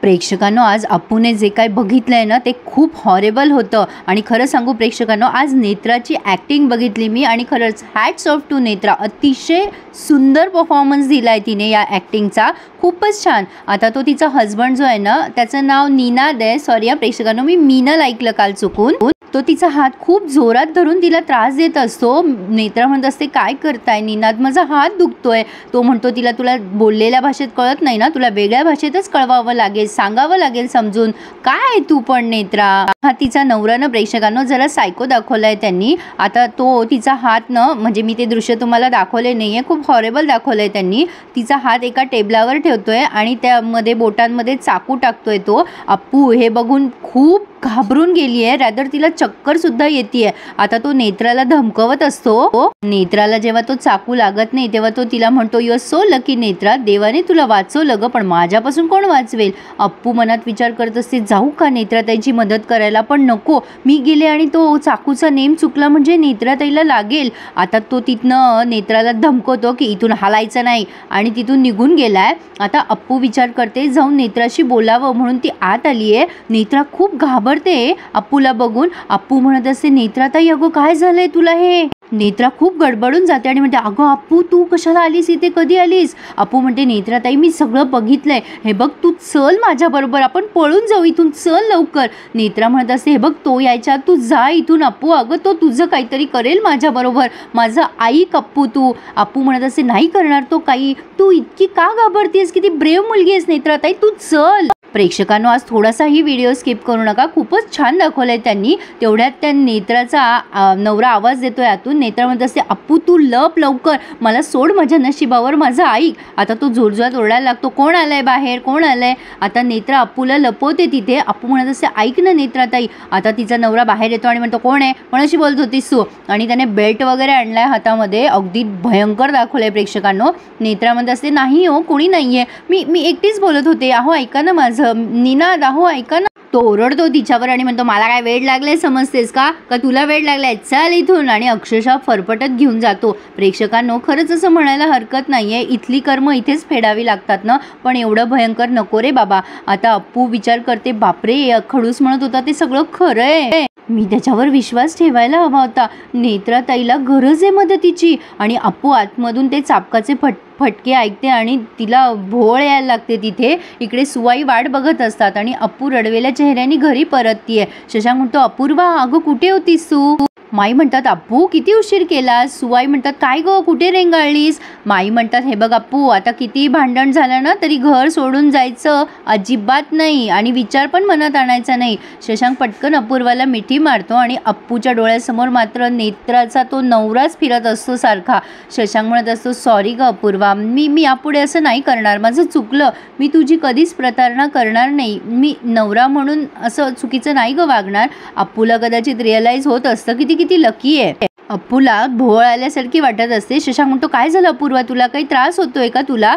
प्रेक्षकांनो, आज अप्पूने जे काही बघितलंय ना ते खूप हॉरेबल होतं. आणि खरं सांगू प्रेक्षकांनो, आज नेत्राची ॲक्टिंग बघितली मी आणि खरंच हॅट्स ऑफ टू नेत्रा. अतिशय सुंदर परफॉर्मन्स दिला आहे तिने या ॲक्टिंगचा, खूपच छान. आता तो तिचा हजबंड जो आहे ना त्याचं नाव निनाद आहे. सॉरी या प्रेक्षकांनो, मी मीनल ऐकलं काल चुकून. तो तिचा हात खूप जोरात धरून तिला त्रास देत असतो. नेत्रा म्हणत असते काय करताय निनाद, माझा हात दुखतोय. तो म्हणतो तिला तुला बोललेल्या भाषेत कळत नाही ना, तुला वेगळ्या भाषेतच कळवावं लागेल, सांगावं लागेल समजून. काय तू पण नेत्रा. हा तिचा नवरानं प्रेक्षकांनो जरा सायको दाखवलाय त्यांनी. आता तो तिचा हात न म्हणजे मी ते दृश्य तुम्हाला दाखवले नाहीये, खूप हॉरेबल दाखवलंय त्यांनी. तिचा हात एका टेबलावर ठेवतोय आणि त्यामध्ये बोटांमध्ये चाकू टाकतोय तो. अप्पू हे बघून खूप घाबरून गेली आहे, रॅदर तिला चक्कर सुद्धा येते. आता तो नेत्राला धमकवत असतो. नेत्राला जेव्हा तो चाकू लागत नाही तेव्हा तो तिला म्हणतो you are so lucky Netra, देवाने तुला वाचवलं ग, पण माझ्यापासून कोण वाचवेल. अप्पू मनात विचार करत असते जाऊ का नेत्राताईची मदत करायला, पण नको, मी गेले आणि तो चाकूचा नेम चुकला म्हणजे नेत्राताईला लागेल. आता तो तिथनं नेत्राला धमकवतो की इथून हालायचं नाही आणि तिथून निघून गेलाय. आता अप्पू विचार करते जाऊन नेत्राशी बोलावं म्हणून ती आत आली आहे. नेत्रा खूप घाबरते अप्पूला बघून. अप्पू म्हणत असते नेत्राताई अगं काय झालंय तुला हे. नेत्रा खूप गडबडून जाते आणि म्हणते अगं अप्पू तू कशाला आलीस इथे, कधी आलीस. अप्पू म्हणते नेत्राताई मी सगळं बघितलंय, हे बघ तू चल माझ्याबरोबर, आपण पळून जाऊ इथून, चल लवकर. नेत्रा म्हणत असते हे बघ तो यायच्या तू जा इथून अप्पू, अगं तो तुझं काहीतरी करेल माझ्याबरोबर, माझं ऐक अप्पू तू. अप्पू म्हणत असते नाही करणार तो काही, तू इतकी का घाबरतेस, किती ब्रेव मुलगी आहेस नेत्राताई, तू चल. प्रेक्षकांनो आज थोडासाही व्हिडिओ स्किप करू नका, खूपच छान दाखवलंय त्यांनी. तेवढ्यात त्या नेत्राचा नवरा आवाज देतोय आतून. नेत्रा म्हणत असते अप्पू तू लप लवकर, मला सोड माझ्या नशिबावर, माझं ऐक. आता तो जोरजोरात ओरडायला लागतो कोण आलंय बाहेर, कोण आलंय. आता नेत्रा अप्पूला लपवते तिथे. अप्पू म्हणत असते ऐक ना नेत्राताई. आता तिचा नवरा बाहेर येतो आणि म्हणतो कोण आहे, कोणाशी बोलत होतीस तू. आणि त्याने बेल्ट वगैरे आणलाय हातामध्ये, अगदी भयंकर दाखवलंय प्रेक्षकांनो. नेत्रा म्हणत असते नाही हो कोणी नाहीये, मी एकटीच बोलत होते, अहो ऐका ना माझं निनाद, अहो ऐका ना. तो ओरडतो तिच्यावर आणि म्हणतो मला काय वेळ लागलाय समजतेस का तुला वेळ लागलाय, चल इथून. आणि अक्षरशः फरफटत घेऊन जातो. प्रेक्षकांनो खरंच असं म्हणायला हरकत नाहीये, इथली कर्म इथेच फेडावी लागतात ना, पण एवढं भयंकर नको रे बाबा. आता अप्पू विचार करते बापरे खडूस म्हणत होता ते सगळं खरं आहे, मी त्याच्यावर विश्वास ठेवायला हवा होता. नेत्राताईला गरज आहे मदतीची. आणि अप्पू आतमधून ते चापकाचे फटके ऐकते आणि तिला भोळ यायला लागते तिथे. इकडे सुवाई वाट बघत असतात आणि अप्पू रडवेल्या चेहऱ्याने घरी परततीये. शशांक म्हणतो अपूर्वा अगं कुठे होतीस तू. माई म्हणतात अप्पू किती उशीर केलास. सुवाई म्हणतात काय गं कुठे रेंगाळलीस. माई म्हणतात हे बघ अप्पू आता किती भांडण झालं ना तरी घर सोडून जायचं अजिबात नाही आणि विचार पण मनात आणायचा नाही. शशांक पटकन अपूर्वाला मिठी मारतो आणि अप्पूच्या डोळ्यासमोर मात्र नेत्राचा तो नवराच फिरत असतो सारखा. शशांक म्हणत असतो सॉरी ग अपूर्वा, मी यापुढे असं नाही करणार, माझं चुकलं, मी तुझी कधीच प्रतारणा करणार नाही, मी नवरा म्हणून असं चुकीचं नाही ग वागणार. अप्पूला कदाचित रिअलाइज होत असतं किती किती लकी आहे. अप्पूला भोळ आल्यासारखी वाटत असते. शशांक म्हणतो काय झालं अपूर्वा, तुला काही त्रास होतोय का तुला.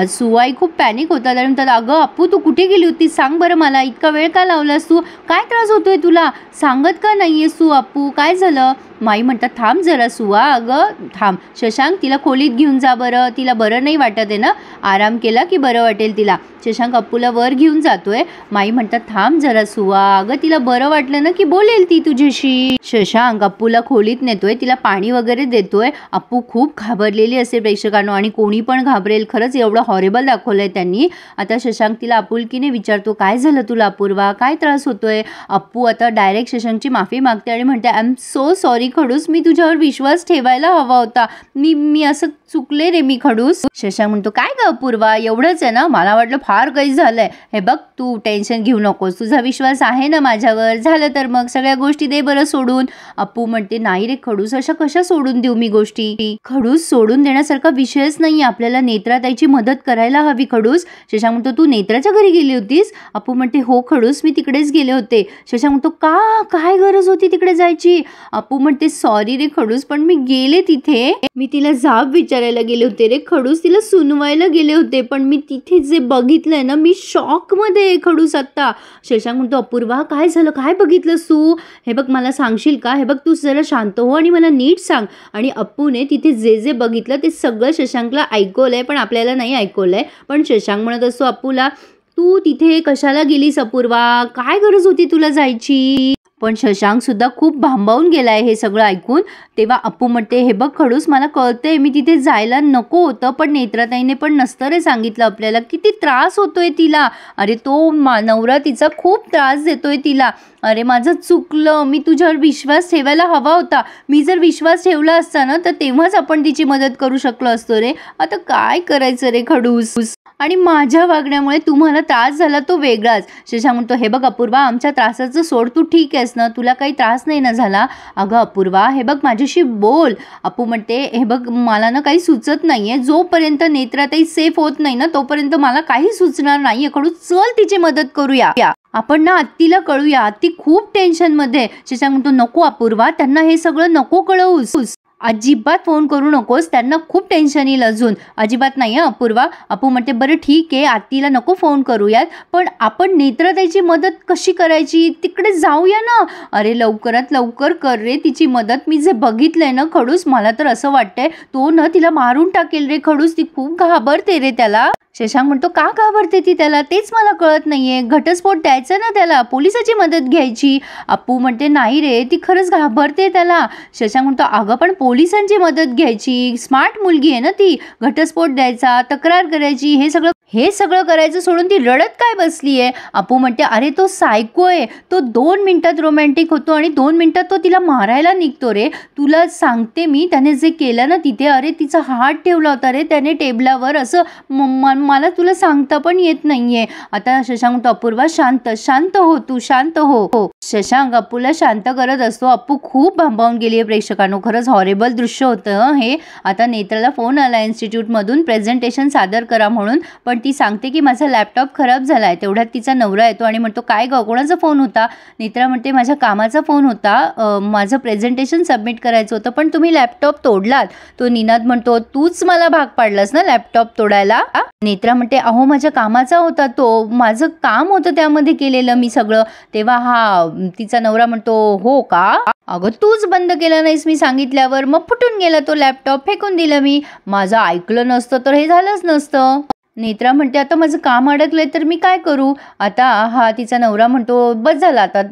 सुवाई खूप पॅनिक होतात आणि म्हणतात अगं अप्पू तू कुठे गेली होतीस सांग बरं मला, इतका वेळ का लावलास तू, काय त्रास होतोय तुला, सांगत का नाहीयेस तू अप्पू, काय झालं. माई म्हणतात थांब जरा सुवा, अगं थांब. शशांक तिला खोलीत घेऊन जा बरं, तिला बरं नाही वाटत आहे ना, आराम केला की बरं वाटेल तिला. शशांक अप्पूला वर घेऊन जातोय. माई म्हणतात थांब जरा सुवा, अगं तिला बरं वाटलं ना की बोलेल ती तुझ्याशी. शशांक अप्पूला खोलीत नेतोय, तिला पाणी वगैरे देतोय. अप्पू खूप घाबरलेली असते प्रेक्षकांनो आणि कोणी पण घाबरेल, खरंच एवढं हॉरेबल दाखवलंय त्यांनी. आता शशांक तिला आपुलकीने विचारतो काय झालं तुला अपूर्वा, काय त्रास होतोय. अप्पू आता डायरेक्ट शशांकची माफी मागते आणि म्हणते आय एम सो सॉरी खडूस, मी तुझ्यावर विश्वास ठेवायला हवा होता, मी असं चुकले रे मी खडूस. शशांक म्हणतो काय ग अपूर्वा एवढंच आहे ना, मला वाटलं फार काही झालंय. हे बघ तू टेन्शन घेऊ नकोस, तुझा विश्वास आहे ना माझ्यावर, झालं तर मग सगळ्या गोष्टी दे बरं सोडून. अप्पू म्हणते नाही रे खडूस, अशा कशा सोडून देऊ मी गोष्टी. खडूस सोडून देण्यासारखा विषयच नाही, आपल्याला नेत्राताईची मदत करायला हवी खडूस. शशांक म्हणतो तू नेत्राच्या घरी गेली होतीस. अप्पू म्हणते हो खडूस मी तिकडेच गेले होते. शशांक म्हणतो का, काय गरज होती तिकडे जायची. अप्पू म्हणते सॉरी रे खडूस पण मी गेले तिथे, मी तिला जाब विचारायला गेले होते रे खडूस, तिला सुनवायला गेले होते, पण मी तिथे जे बघितलंय ना मी शॉक मध्ये खडूस आत्ता. शशांक म्हणतो अपूर्वा काय झालं, काय बघितलंस तू, हे बघ मला सांगशील का, हे बघ तू जरा शांत हो आणि मला नीट सांग. आणि अप्पूने तिथे जे जे बघितलं ते सगळं शशांकला ऐकवलंय पण आपल्याला नाही ऐकवलंय. पण शशांक म्हणत असतो अप्पूला तू तिथे कशाला गेलीस अपूर्वा, काय गरज होती तुला जायची? पण शशांक सुद्धा खूप भांबावून गेलाय हे सगळं ऐकून. तेव्हा अप्पू म्हणते, हे बघ खडूस, मला कळतंय मी तिथे जायला नको होतं, पण नेत्राताईने पण नसतं रे सांगितलं आपल्याला, किती त्रास होतोय तिला. अरे तो नवरा तिचा खूप त्रास देतोय तिला. अरे माझं चुकलं, मी तुझ्यावर विश्वास ठेवायला हवा होता. मी जर विश्वास ठेवला असता ना तर तेव्हाच आपण तिची मदत करू शकलो असतो रे. आता काय करायचं रे खडूस, आणि माझ्या वागण्यामुळे तुम्हाला त्रास झाला तो वेगळाच. शशांक म्हणतो, हे बघ अपूर्वा, आमच्या त्रासाचं सोड, तू ठीक आहेस ना, तुला काही त्रास नाही ना झाला? अगं अपूर्वा, हे बघ माझ्याशी बोल. अप्पू म्हणते, हे बघ मला ना काही सुचत नाहीये, जोपर्यंत नेत्राताई सेफ होत नाही ना तोपर्यंत मला काही सुचणार नाहीये. खडूस चल तिची मदत करूया, आपण ना आत्तीला कळूया, आत्ती खूप टेन्शनमध्ये. शशांक म्हणतो, नको अपूर्वा, त्यांना हे सगळं नको कळवूस, अजिबात फोन करू नकोस, त्यांना खूप टेन्शन येईल अजून. अजिबात नाही अपूर्वा. अप्पू म्हणते, बरं ठीक आहे, आत्तीला नको फोन करूयात, पण आपण नेत्राताईची मदत कशी करायची, तिकडे जाऊया ना. अरे लवकरात लवकर कर रे तिची मदत. मी जे बघितलंय ना खडूस, मला तर असं वाटतंय तो ना तिला मारून टाकेल रे खडूस, ती खूप घाबरते रे त्याला. शशांक म्हणतो, का घाबरते ती त्याला, तेच मला कळत नाहीये. घटस्फोट द्यायचा ना त्याला, पोलिसाची मदत घ्यायची. अप्पू म्हणते, नाही रे, ती खरंच घाबरते त्याला. शशांक म्हणतो, अगं पण पोलिसांची मदत घ्यायची, स्मार्ट मुलगी आहे ना ती, घटस्फोट द्यायचा, तक्रार करायची, हे सगळं करायचं सोडून ती रडत काय बसली आहे. अप्पू म्हणते, अरे तो सायको आहे, तो 2 मिनिटात रोमॅन्टिक होतो आणि 2 मिनिटात तो तिला मारायला निघतो रे. तुला सांगते मी, त्याने जे केलं ना तिथे, अरे तिचा हात ठेवला होता रे त्याने टेबलावर, असं मला तुला सांगता पण येत नाहीये. आता शशांक म्हणतो, अपूर्वा शांत हो, तू शांत हो. शशांक अप्पूला शांत करत असतो. अप्पू खूप भांबावून गेली आहे प्रेक्षकांनो, खरंच हॉरेबल दृश्य होतं हे. आता नेत्राला फोन आला इन्स्टिट्यूटमधून प्रेझेंटेशन सादर करा म्हणून, पण ती सांगते की माझा लॅपटॉप खराब झालाय. तेवढ्यात तिचा नवरा येतो आणि म्हणतो, काय ग, कोणाचा फोन होता? नेत्रा म्हणते, माझ्या कामाचा फोन होता, माझं प्रेझेंटेशन सबमिट करायचं होतं, पण तुम्ही लॅपटॉप तोडलात. तो निनाद म्हणतो, तूच मला भाग पाडलास ना लॅपटॉप तोडायला? नेत्रा म्हणते, अहो माझ्या कामाचा होता तो, माझं काम होतं त्यामध्ये केलेलं मी सगळं. तेव्हा तिचा नवरा म्हणतो, हो का? अगं तूच बंद केला नाहीस मी सांगितल्यावर, मग फुटून गेला तो लॅपटॉप, फेकून दिला मी. माझं ऐकलं नसतं तर हे झालंच नसतं. नेत्रा म्हणते, आता माझं काम अडकलंय तर मी काय करू? आता तिचा नवरा म्हणतो, बस झाला आता,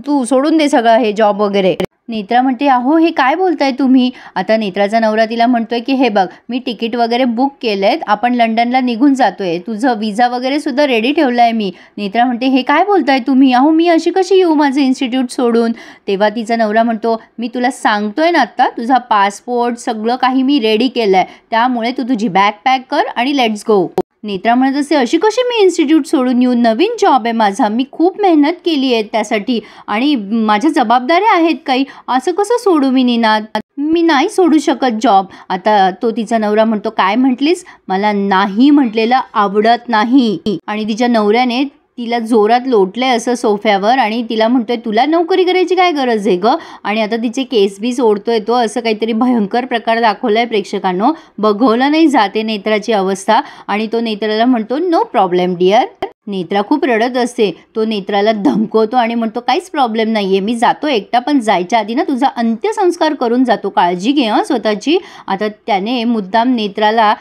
तू सोडून दे सगळं हे जॉब वगैरे. नेत्रा म्हणते, अहो हे काय बोलताय तुम्ही? आता नेत्राचा नवरा तिला म्हणतोय की हे बघ, मी तिकीट वगैरे बुक केलेत, आपण लंडनला निघून जातोय, तुझं विजा वगैरे सुद्धा रेडी ठेवलाय मी. नेत्रा म्हणते, हे काय बोलताय तुम्ही? अहो मी अशी कशी येऊ माझं इन्स्टिट्यूट सोडून? तेव्हा तिचा नवरा म्हणतो, मी तुला सांगतोय ना आता, तुझा पासपोर्ट सगळं काही मी रेडी केलंय, त्यामुळे तू तुझी बॅग पॅक कर आणि लेट्स गो. नेत्रा म्हणत असे, अशी कशी मी इन्स्टिट्यूट सोडून येऊन, नवीन जॉब आहे माझा, मी खूप मेहनत केली आहे त्यासाठी आणि माझ्या जबाबदाऱ्या आहेत काही, असं कसं सोडू मी निनाद? मी नाही सोडू शकत जॉब. आता तो तिचा नवरा म्हणतो, काय म्हटलीस? मला नाही म्हटलेलं आवडत नाही. आणि तिच्या नवऱ्याने तिला जोरात लोटलंय असं सोफ्यावर आणि तिला म्हणतोय, तुला नोकरी करायची काय गरज आहे ग? आणि आता तिचे केस बीस ओढतोय तो, असं काहीतरी भयंकर प्रकार दाखवलाय प्रेक्षकांनो. बघवलं नाही जाते नेत्राची अवस्था आणि तो नेत्राला म्हणतो, नो प्रॉब्लेम डिअर. नेत्रा खूप रडत असते. तो नेत्राला धमकवतो आणि म्हणतो, काहीच प्रॉब्लेम नाहीये, मी जातो एकटा, पण जायच्या आधी ना तुझा अंत्यसंस्कार करून जातो, काळजी घे स्वतःची. आता त्याने मुद्दाम नेत्राला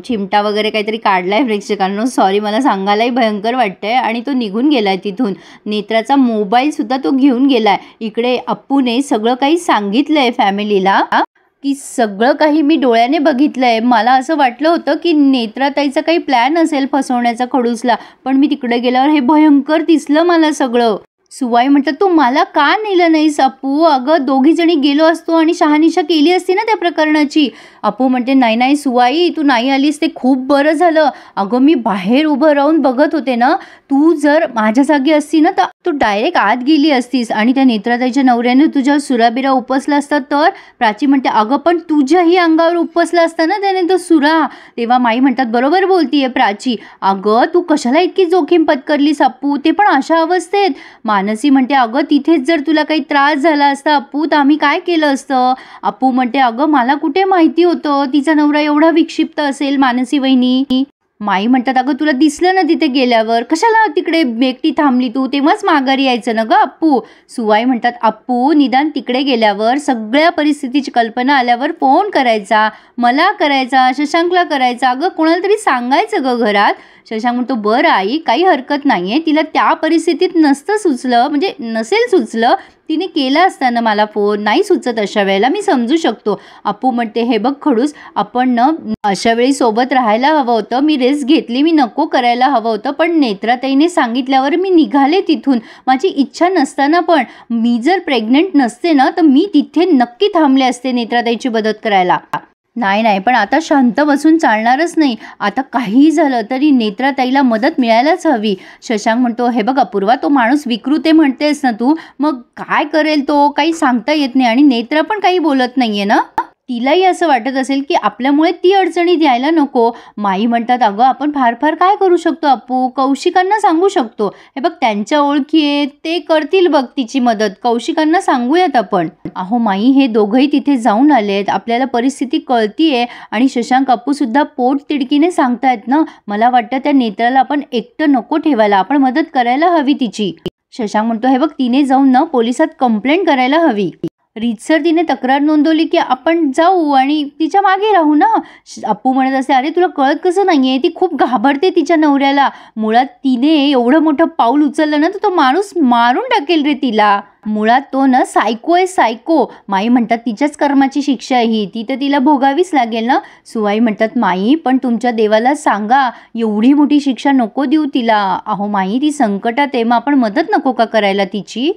चिमटा वगैरे काहीतरी काढलाय प्रेक्षकांनो, सॉरी मला सांगायलाही भयंकर वाटतंय. आणि तो निघून गेलाय तिथून. नेत्राचा मोबाईल सुद्धा तो घेऊन गेलाय. इकडे अप्पूने सगळं काही सांगितलंय फॅमिलीला की सगळं काही मी डोळ्याने बघितलंय. मला असं वाटलं होतं की नेत्राताईचा काही प्लॅन असेल फसवण्याचा खडूसला, पण मी तिकडे गेल्यावर हे भयंकर दिसलं मला सगळं. सुवाई म्हणतात, तू मला का नेलं नाहीस अप्पू? अगं दोघी जणी गेलो असतो आणि शहानिशा केली असती ना त्या प्रकरणाची. अप्पू म्हणते, नाही सुवाई, तू नाही आलीस ते खूप बरं झालं. अगं मी बाहेर उभं राहून बघत होते ना, तू जर माझ्या जागी असती ना तर तू डायरेक्ट आत गेली असतीस आणि त्या नेत्राताईच्या नवऱ्याने तुझ्या सुराबिरा उपसला असता तर. प्राची म्हणते, अगं पण तुझ्याही अंगावर उपसला असता ना त्याने तो सुरा. तेव्हा माई म्हणतात, बरोबर बोलतीये प्राची, अगं तू कशाला इतकी जोखीम पत्करलीस अप्पू, ते पण अशा अवस्थेत. मानसी म्हणते, अगं तिथेच जर तुला काही त्रास झाला असता अप्पू तर आम्ही काय केलं असतं? अप्पू म्हणते, अगं मला कुठे माहिती होतं तिचा नवरा एवढा विक्षिप्त असेल मानसी वहिनी. माई म्हणतात, अगं तुला दिसलं ना तिथे गेल्यावर, कशाला तिकडे एकटी थांबली तू, तेव्हाच माघारी यायचं ना गं अप्पू. सुवाई म्हणतात, अप्पू निदान तिकडे गेल्यावर सगळ्या परिस्थितीची कल्पना आल्यावर फोन करायचा, मला करायचा, शशांकला करायचा, अगं कोणाला तरी सांगायचं गं घरात. शशांक म्हणतो, बरं आई काही हरकत नाही आहे, तिला त्या परिस्थितीत नसतं सुचलं, म्हणजे नसेल सुचलं, तिने केला असताना मला फोन नाही सुचत अशा वेळेला, मी समजू शकतो. अप्पू म्हणते, हे बघ खडूस, आपण न अशा वेळी सोबत राहायला हवं होतं, मी रिस्क घेतली, मी नको करायला हवं होतं, पण नेत्राताईने सांगितल्यावर मी निघाले तिथून, माझी इच्छा नसताना पण. मी जर प्रेग्नंट नसते ना तर मी तिथे नक्की थांबले असते नेत्राताईची मदत करायला. नाही पण आता शांत बसून चालणारच नाही, आता काहीही झालं तरी नेत्राताईला मदत मिळायलाच हवी. शशांक म्हणतो, हे बघ अपूर्वा, तो माणूस विकृत आहे म्हणतेस ना तू, मग काय करेल तो काही सांगता येत नाही, आणि नेत्रा पण काही बोलत नाहीये ना, तिलाही असं वाटत असेल की आपल्यामुळे ती अडचणीत यायला नको. माई म्हणतात, अगं आपण फार काय करू शकतो अप्पू, कौशिकांना सांगू शकतो, हे बघ त्यांच्या ओळखी आहेत, ते करतील बघ तिची मदत, कौशिकांना सांगूयात आपण. अहो माई, हे दोघंही तिथे जाऊन आलेत, आपल्याला परिस्थिती कळतीये, आणि शशांक अप्पू सुद्धा पोट तिडकीने सांगतायत ना, मला वाटतं त्या नेत्राला आपण एकटं नको ठेवायला, आपण मदत करायला हवी तिची. शशांक म्हणतो, हे बघ तिने जाऊन ना पोलिसात कंप्लेंट करायला हवी, रीतसर तिने तक्रार नोंदवली की आपण जाऊ आणि तिच्या मागे राहू ना. अप्पू म्हणत असते, अरे तुला कळत कसं नाहीये, ती खूप घाबरते तिच्या नवऱ्याला, मुळात तिने एवढं मोठं पाऊल उचललं ना तर तो माणूस मारून टाकेल रे तिला, मुळात तो ना सायको आहे, सायको. माई म्हणतात, तिच्याच कर्माची शिक्षा ही, ती तर तिला भोगावीच लागेल ना. सुवाई म्हणतात, माई पण तुमच्या देवाला सांगा, एवढी मोठी शिक्षा नको देऊ तिला. अहो माई, ती संकटात आहे, मग आपण मदत नको का करायला तिची.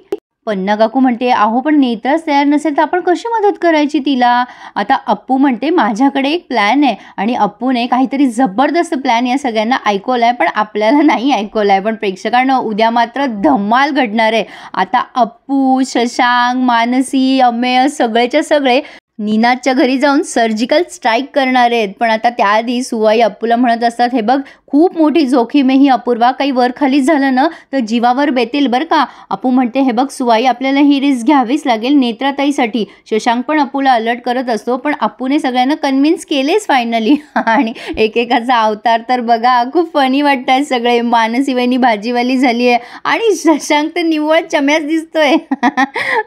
पन्ना काकू म्हणते, अहो पण नेत्राच तयार नसेल तर आपण कशी मदत करायची तिला. आता अप्पू म्हणते, माझ्याकडे एक प्लॅन आहे, आणि अप्पूने काहीतरी जबरदस्त प्लॅन या सगळ्यांना ऐकवलाय, पण आपल्याला नाही ऐकवलाय, पण प्रेक्षकांना उद्या मात्र धमाल घडणार आहे. आता अप्पू, शशांक, मानसी, अमेय सगळेच्या सगळे नीनाच्या घरी जाऊन सर्जिकल स्ट्राईक करणार आहेत. पण आता त्याआधी सुवाई अप्पूला म्हणत असतात, हे बघ खूप मोठी जोखीम आहे ही अपूर्वा, काही वर खाली झालं ना तर जीवावर बेतेल बरं का. अप्पू म्हणते, हे बघ सुवाई, आपल्याला ही रिस्क घ्यावीच लागेल नेत्राताईसाठी. शशांक पण अप्पूला अलर्ट करत असतो, पण अप्पूने सगळ्यांना कन्व्हिन्स केलेच फायनली. आणि एकेकाचा अवतार तर बघा, खूप फनी वाटतात सगळे. मानसी वहिनी भाजीवाली झाली आहे, आणि शशांक तर निव्वळ चम्याच दिसतोय.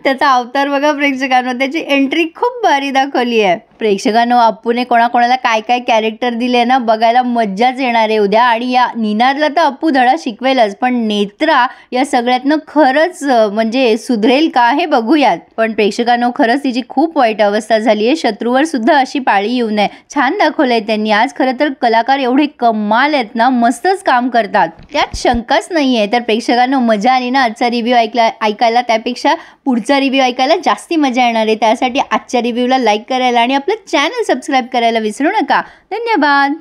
त्याचा अवतार बघा प्रेक्षकांनो, त्याची एंट्री खूप भारी दाखवली आहे. प्रेक्षकांनो, अप्पूने कोणाकोणाला काय कॅरेक्टर दिले ना, बघायला मज्जाच येणार आहे उद्या. आणि या निनादला तर अप्पू धडा शिकवेलच, पण नेत्रा या सगळ्यातनं खरंच म्हणजे सुधरेल का हे बघूयात. पण प्रेक्षकांनो, खरंच तिची खूप वाईट अवस्था झाली आहे, शत्रूवर सुद्धा अशी पाळी येऊ नये. छान दाखवलंय त्यांनी आज. खरं तर कलाकार एवढे कमाल आहेत ना, मस्तच काम करतात, त्यात शंकाच नाही आहे. तर प्रेक्षकांनो, मजा आली ना आजचा रिव्ह्यू ऐकायला, त्यापेक्षा पुढचा रिव्ह्यू ऐकायला जास्ती मजा येणार आहे. त्यासाठी आजच्या रिव्ह्यूला लाईक करायला आणि आपलं चॅनल सबस्क्राईब करायला विसरू नका. धन्यवाद.